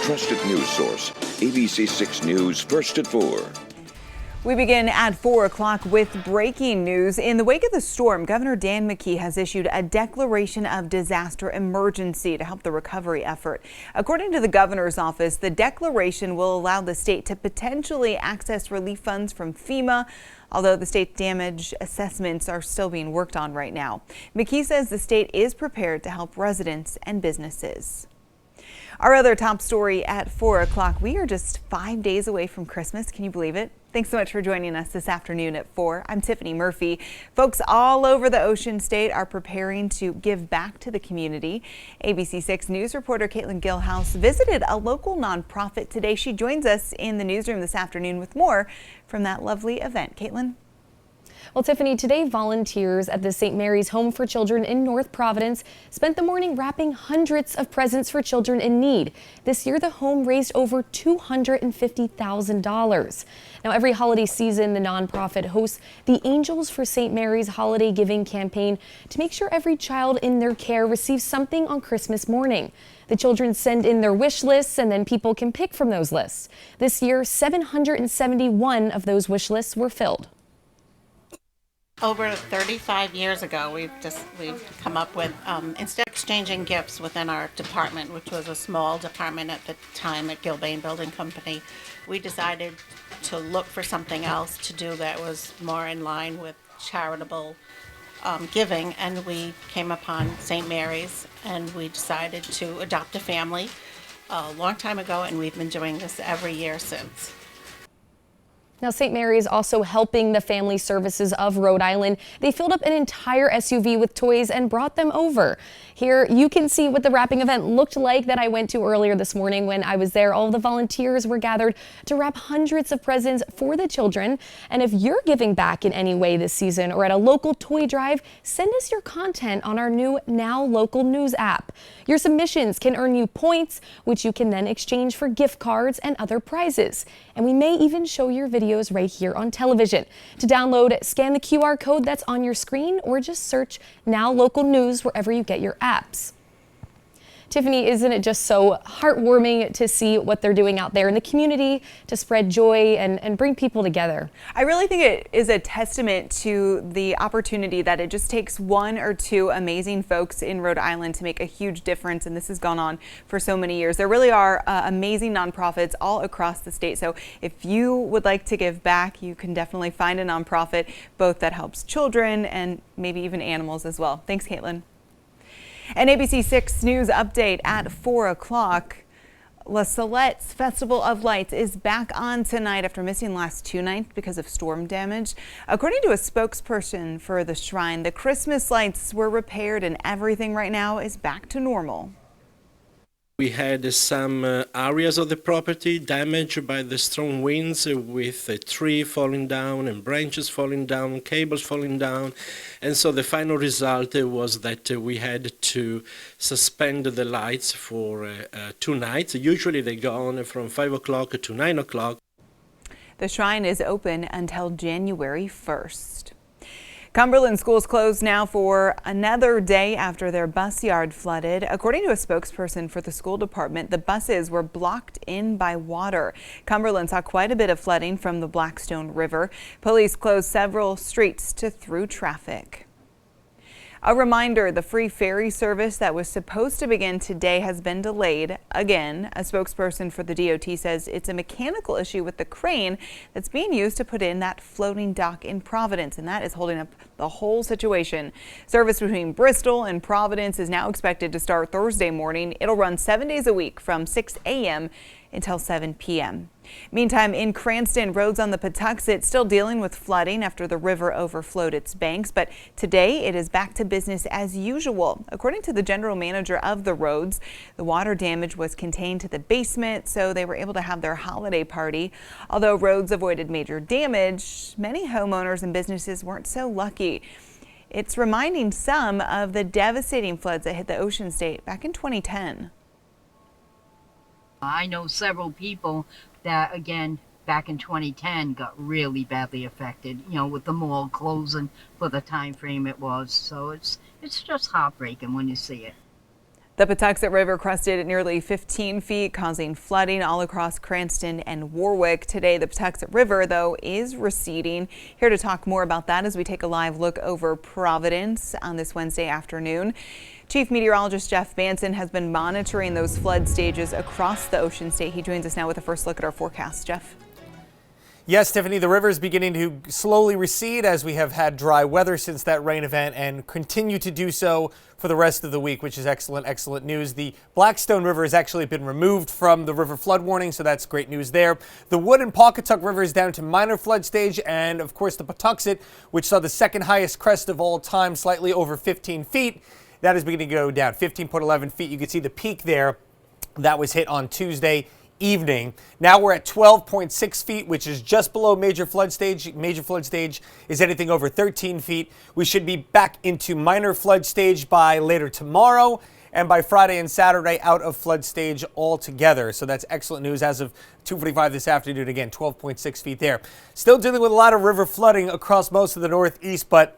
trusted news source. ABC 6 News, first at 4. We begin at 4 o'clock with breaking news. In the wake of the storm, Governor Dan McKee has issued a declaration of disaster emergency to help the recovery effort. According to the governor's office, the declaration will allow the state to potentially access relief funds from FEMA, although the state damage assessments are still being worked on right now. McKee says the state is prepared to help residents and businesses. Our other top story at 4 o'clock. We are just 5 days away from Christmas. Can you believe it? Thanks so much for joining us this afternoon at 4. I'm Tiffany Murphy. Folks all over the Ocean State are preparing to give back to the community. ABC 6 News reporter Caitlin Gilhouse visited a local nonprofit today. She joins us in the newsroom this afternoon with more from that lovely event. Caitlin? Well, Tiffany, today volunteers at the St. Mary's Home for Children in North Providence spent the morning wrapping hundreds of presents for children in need. This year, the home raised over $250,000. Now, every holiday season, the nonprofit hosts the Angels for St. Mary's Holiday Giving campaign to make sure every child in their care receives something on Christmas morning. The children send in their wish lists, and then people can pick from those lists. This year, 771 of those wish lists were filled. Over 35 years ago, we've come up with, instead of exchanging gifts within our department, which was a small department at the time at Gilbane Building Company, we decided to look for something else to do that was more in line with charitable giving, and we came upon St. Mary's, and we decided to adopt a family a long time ago, and we've been doing this every year since. Now, St. Mary's also helping the Family Services of Rhode Island. They filled up an entire SUV with toys and brought them over. Here you can see what the wrapping event looked like that I went to earlier this morning. When I was there, all of the volunteers were gathered to wrap hundreds of presents for the children. And if you're giving back in any way this season or at a local toy drive, send us your content on our new Now Local News app. Your submissions can earn you points, which you can then exchange for gift cards and other prizes. And we may even show your videos right here on television. To download, scan the QR code that's on your screen or just search Now Local News wherever you get your apps. Tiffany, isn't it just so heartwarming to see what they're doing out there in the community to spread joy and bring people together? I really think it is a testament to the opportunity that it just takes one or two amazing folks in Rhode Island to make a huge difference, and this has gone on for so many years. There really are amazing nonprofits all across the state, so if you would like to give back, you can definitely find a nonprofit both that helps children and maybe even animals as well. Thanks, Caitlin. An ABC 6 News update at 4 o'clock. La Salette's Festival of Lights is back on tonight after missing last 2 nights because of storm damage. According to a spokesperson for the shrine, the Christmas lights were repaired and everything right now is back to normal. We had some areas of the property damaged by the strong winds with a tree falling down and branches falling down, cables falling down. And so the final result was that we had to suspend the lights for 2 nights. Usually they go on from 5 o'clock to 9 o'clock. The shrine is open until January 1st. Cumberland schools closed now for another day after their bus yard flooded. According to a spokesperson for the school department, the buses were blocked in by water. Cumberland saw quite a bit of flooding from the Blackstone River. Police closed several streets to through traffic. A reminder, the free ferry service that was supposed to begin today has been delayed again. A spokesperson for the DOT says it's a mechanical issue with the crane that's being used to put in that floating dock in Providence, and that is holding up the whole situation. Service between Bristol and Providence is now expected to start Thursday morning. It'll run 7 days a week from 6 a.m. until 7 p.m. Meantime, in Cranston, roads on the Patuxent still dealing with flooding after the river overflowed its banks, but today it is back to business as usual. According to the general manager of the roads, the water damage was contained to the basement, so they were able to have their holiday party. Although roads avoided major damage, many homeowners and businesses weren't so lucky. It's reminding some of the devastating floods that hit the Ocean State back in 2010. I know several people that, again, back in 2010 got really badly affected, you know, with the mall closing for the time frame it was. So it's just heartbreaking when you see it. The Patuxent River crested at nearly 15 feet, causing flooding all across Cranston and Warwick. Today, the Patuxent River, though, is receding. Here to talk more about that as we take a live look over Providence on this Wednesday afternoon. Chief Meteorologist Jeff Manson has been monitoring those flood stages across the Ocean State. He joins us now with a first look at our forecast. Jeff? Yes, Tiffany, the river is beginning to slowly recede as we have had dry weather since that rain event and continue to do so for the rest of the week, which is excellent news. The Blackstone River has actually been removed from the river flood warning, so that's great news there. The Wood and Pawcatuck River is down to minor flood stage, and of course the Patuxent, which saw the second highest crest of all time, slightly over 15 feet, that is beginning to go down, 15.11 feet. You can see the peak there that was hit on Tuesday evening. Now we're at 12.6 feet, which is just below major flood stage. Major flood stage is anything over 13 feet. We should be back into minor flood stage by later tomorrow, and by Friday and Saturday out of flood stage altogether. So that's excellent news as of 2:45 this afternoon. Again, 12.6 feet there. Still dealing with a lot of river flooding across most of the Northeast, but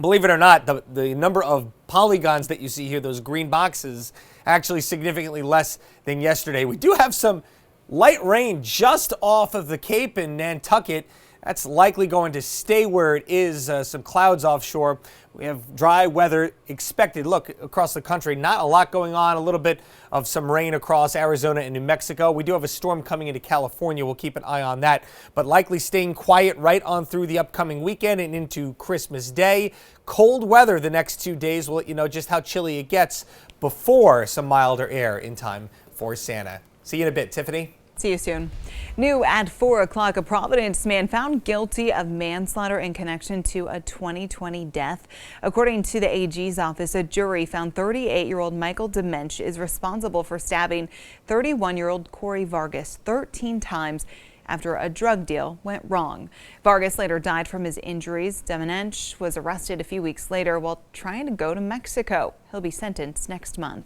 believe it or not, the number of polygons that you see here, those green boxes, actually significantly less than yesterday. We do have some light rain just off of the Cape in Nantucket. That's likely going to stay where it is, some clouds offshore. We have dry weather expected. Look, across the country, not a lot going on, a little bit of some rain across Arizona and New Mexico. We do have a storm coming into California. We'll keep an eye on that, but likely staying quiet right on through the upcoming weekend and into Christmas Day. Cold weather the next 2 days will let you know just how chilly it gets before some milder air in time for Santa. See you in a bit, Tiffany. See you soon. New at 4 o'clock, a Providence man found guilty of manslaughter in connection to a 2020 death. According to the AG's office, a jury found 38-year-old Michael Demench is responsible for stabbing 31-year-old Corey Vargas 13 times after a drug deal went wrong. Vargas later died from his injuries. Demench was arrested a few weeks later while trying to go to Mexico. He'll be sentenced next month.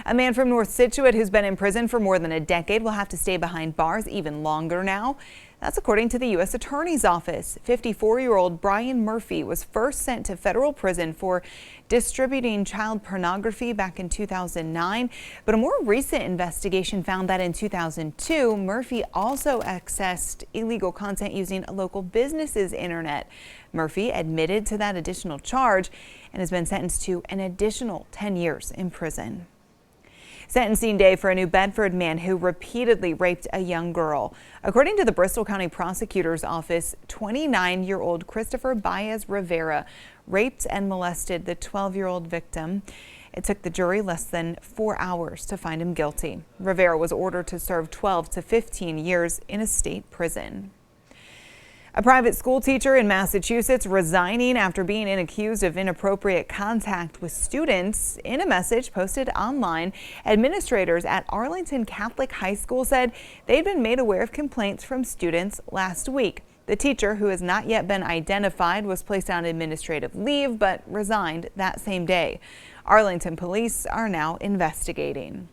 A man from North Scituate who's been in prison for more than a decade will have to stay behind bars even longer now. That's according to the U.S. Attorney's Office. 54-year-old Brian Murphy was first sent to federal prison for distributing child pornography back in 2009. But a more recent investigation found that in 2002, Murphy also accessed illegal content using a local business's internet. Murphy admitted to that additional charge and has been sentenced to an additional 10 years in prison. Sentencing day for a New Bedford man who repeatedly raped a young girl. According to the Bristol County Prosecutor's Office, 29-year-old Christopher Baez Rivera raped and molested the 12-year-old victim. It took the jury less than 4 hours to find him guilty. Rivera was ordered to serve 12 to 15 years in a state prison. A private school teacher in Massachusetts resigning after being accused of inappropriate contact with students. In a message posted online, administrators at Arlington Catholic High School said they'd been made aware of complaints from students last week. The teacher, who has not yet been identified, was placed on administrative leave but resigned that same day. Arlington police are now investigating.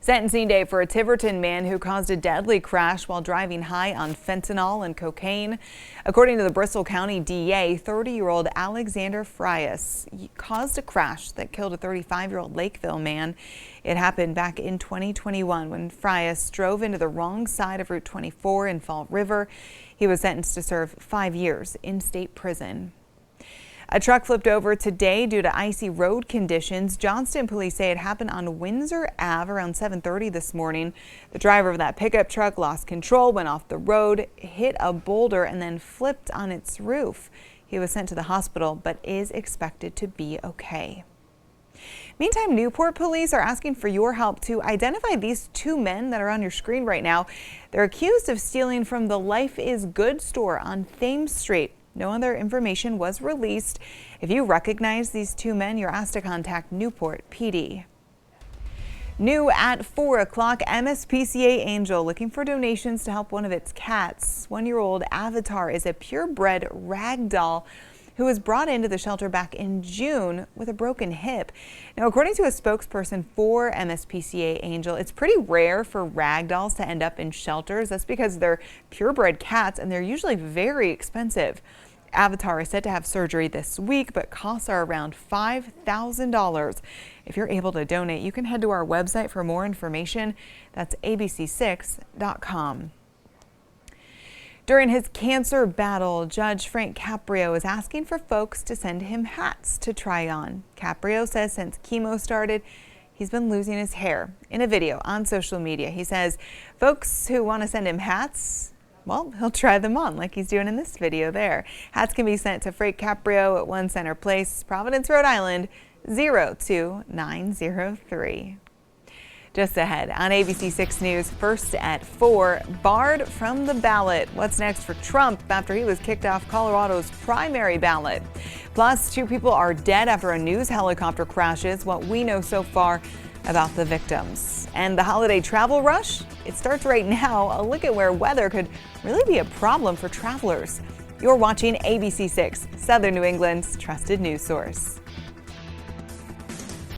Sentencing day for a Tiverton man who caused a deadly crash while driving high on fentanyl and cocaine. According to the Bristol County DA, 30-year-old Alexander Frias caused a crash that killed a 35-year-old Lakeville man. It happened back in 2021 when Frias drove into the wrong side of Route 24 in Fall River. He was sentenced to serve 5 years in state prison. A truck flipped over today due to icy road conditions. Johnston police say it happened on Windsor Ave around 7:30 this morning. The driver of that pickup truck lost control, went off the road, hit a boulder, and then flipped on its roof. He was sent to the hospital, but is expected to be okay. Meantime, Newport police are asking for your help to identify these two men that are on your screen right now. They're accused of stealing from the Life is Good store on Thames Street. No other information was released. If you recognize these two men, you're asked to contact Newport PD. New at 4 o'clock, MSPCA Angel looking for donations to help one of its cats. 1-year-old Avatar is a purebred rag doll who was brought into the shelter back in June with a broken hip. Now, according to a spokesperson for MSPCA Angel, it's pretty rare for rag dolls to end up in shelters. That's because they're purebred cats and they're usually very expensive. Avatar is set to have surgery this week, but costs are around $5,000. If you're able to donate, you can head to our website for more information. That's abc6.com. During his cancer battle, Judge Frank Caprio is asking for folks to send him hats to try on. Caprio says since chemo started, he's been losing his hair. In a video on social media, he says folks who want to send him hats, well, he'll try them on like he's doing in this video there. Hats can be sent to Frank Caprio at 1 Center Place, Providence, Rhode Island, 02903. Just ahead on ABC 6 News, first at 4, barred from the ballot. What's next for Trump after he was kicked off Colorado's primary ballot? Plus, 2 people are dead after a news helicopter crashes. What we know so far about the victims. And the holiday travel rush? It starts right now. A look at where weather could really be a problem for travelers. You're watching ABC 6, Southern New England's trusted news source.